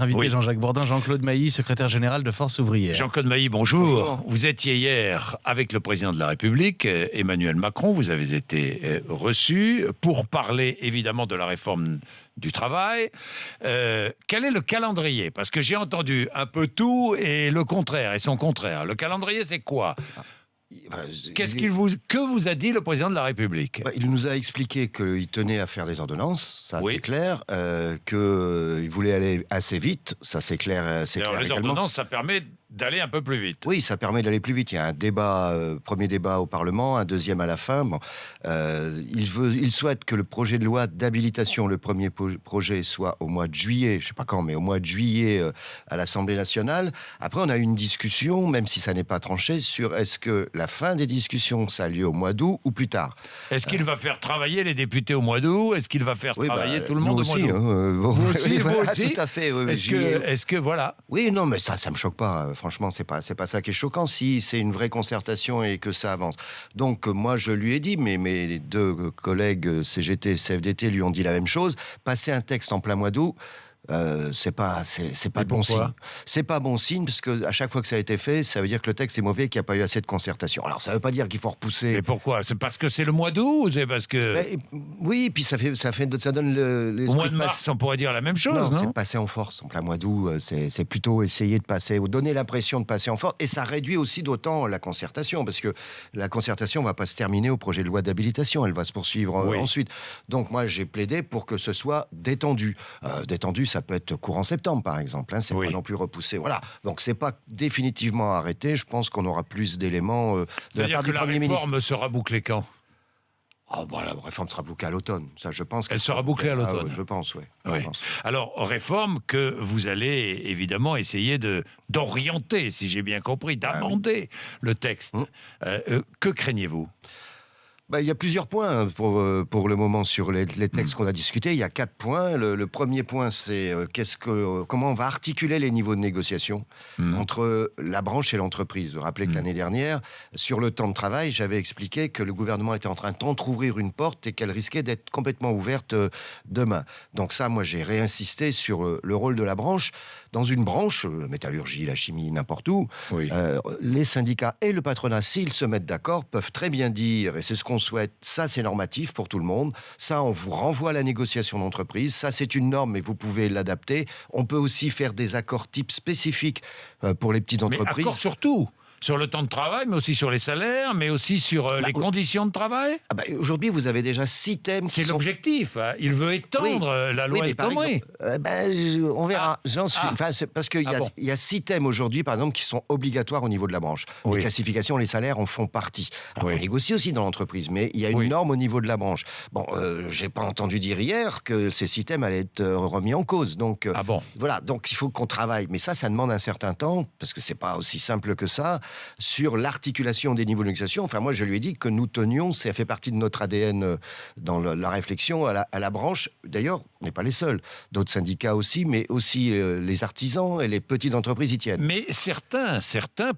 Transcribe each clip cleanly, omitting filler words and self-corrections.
notre invité Oui. Jean-Jacques Bourdin, Jean-Claude Mailly, secrétaire général de Force ouvrière. Jean-Claude Mailly, bonjour. Vous étiez hier avec le président de la République, Emmanuel Macron. Vous avez été reçu pour parler évidemment de la réforme du travail. Quel est le calendrier? Parce que j'ai entendu un peu tout et le contraire, et son contraire. Le calendrier, c'est quoi? Que vous a dit le président de la République? Il nous a expliqué qu'il tenait à faire des ordonnances, ça Oui. c'est clair, qu'il voulait aller assez vite, ça c'est clair, c'est Alors, clair les également. ordonnances, ça permet d'aller un peu plus vite. Oui, ça permet d'aller plus vite. Il y a un débat, premier débat au Parlement, un deuxième à la fin. Bon, il souhaite que le projet de loi d'habilitation, le premier projet, soit au mois de juillet, je ne sais pas quand, mais au mois de juillet à l'Assemblée nationale. Après, on a eu une discussion, même si ça n'est pas tranché, sur est-ce que la fin des discussions, ça a lieu au mois d'août ou plus tard. Est-ce qu'il va faire travailler les députés au mois d'août? Est-ce qu'il va faire travailler tout le monde nous au mois aussi, d'août? bon, Vous aussi, oui, vous voilà, aussi. tout à fait. Oui, Est-ce que voilà. Oui, non, mais ça me choque pas. Franchement, c'est pas ça qui est choquant. Si c'est une vraie concertation et que ça avance. Donc moi, je lui ai dit, mais mes deux collègues CGT et CFDT lui ont dit la même chose. Passer un texte en plein mois d'août. C'est pas bon signe. C'est pas bon signe parce que à chaque fois que ça a été fait, ça veut dire que le texte est mauvais et qu'il n'y a pas eu assez de concertation. Alors ça veut pas dire qu'il faut repousser. Mais pourquoi? C'est parce que c'est le mois d'août ou c'est parce que Oui, puis ça donne au l'esprit mois de mars, on pourrait dire la même chose, non? c'est passer en force en plein mois d'août. C'est plutôt essayer de passer, ou donner l'impression de passer en force, et ça réduit aussi d'autant la concertation parce que la concertation va pas se terminer au projet de loi d'habilitation, elle va se poursuivre ensuite. Donc moi j'ai plaidé pour que ce soit détendu. Détendu, ça peut être courant septembre, par exemple. C'est pas non plus repoussé. Voilà. Donc, c'est pas définitivement arrêté. Je pense qu'on aura plus d'éléments de la part du Premier ministre. La réforme sera bouclée quand? La réforme sera bouclée à l'automne. Ça, je pense. Elle sera bouclée à l'automne. Je pense, oui. Oui. Alors, réforme que vous allez évidemment essayer d'orienter, si j'ai bien compris, d'amender le texte. Que craignez-vous? Il y a plusieurs points pour le moment sur les textes qu'on a discutés. Il y a 4 points. Le premier point, c'est comment on va articuler les niveaux de négociation entre la branche et l'entreprise. Vous vous rappelez que l'année dernière, sur le temps de travail, j'avais expliqué que le gouvernement était en train d'entrouvrir une porte et qu'elle risquait d'être complètement ouverte demain. Donc ça, moi, j'ai réinsisté sur le rôle de la branche. Dans une branche, la métallurgie, la chimie, n'importe où, les syndicats et le patronat, s'ils se mettent d'accord, peuvent très bien dire, et c'est ce qu'on souhaite, ça c'est normatif pour tout le monde, ça on vous renvoie à la négociation d'entreprise, ça c'est une norme mais vous pouvez l'adapter. On peut aussi faire des accords types spécifiques pour les petites entreprises. Mais accords sur tout, sur le temps de travail, mais aussi sur les salaires, mais aussi sur les conditions de travail. Aujourd'hui, vous avez déjà 6 thèmes. C'est l'objectif. Il veut étendre la loi El Khomri. On verra. J'en suis. C'est parce qu'il y a 6 thèmes aujourd'hui, par exemple, qui sont obligatoires au niveau de la branche. Les classifications, les salaires en font partie. Alors, on négocie aussi dans l'entreprise, mais il y a une norme au niveau de la branche. Bon, j'ai pas entendu dire hier que ces 6 thèmes allaient être remis en cause. Donc, voilà. Donc, il faut qu'on travaille. Mais ça demande un certain temps, parce que c'est pas aussi simple que ça, sur l'articulation des niveaux de négociation. Enfin, moi, je lui ai dit que nous tenions, ça fait partie de notre ADN dans la réflexion à la branche. D'ailleurs, on n'est pas les seuls. D'autres syndicats aussi, mais aussi les artisans et les petites entreprises y tiennent. Mais certains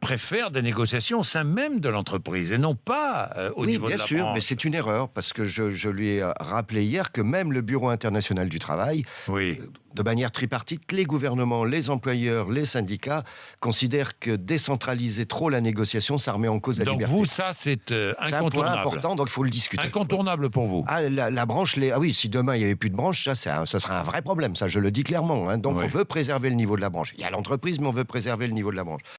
préfèrent des négociations au sein même de l'entreprise et non pas au niveau de la branche. Oui, bien sûr, mais c'est une erreur parce que je lui ai rappelé hier que même le Bureau international du travail, de manière tripartite, les gouvernements, les employeurs, les syndicats considèrent que décentraliser trop la négociation, ça remet en cause la liberté. Donc vous, ça, c'est incontournable. C'est un point important, donc il faut le discuter. Incontournable pour vous. La branche, oui, si demain il n'y avait plus de branche, ça serait un vrai problème, ça je le dis clairement. Donc on veut préserver le niveau de la branche. Il y a l'entreprise, mais on veut préserver le niveau de la branche.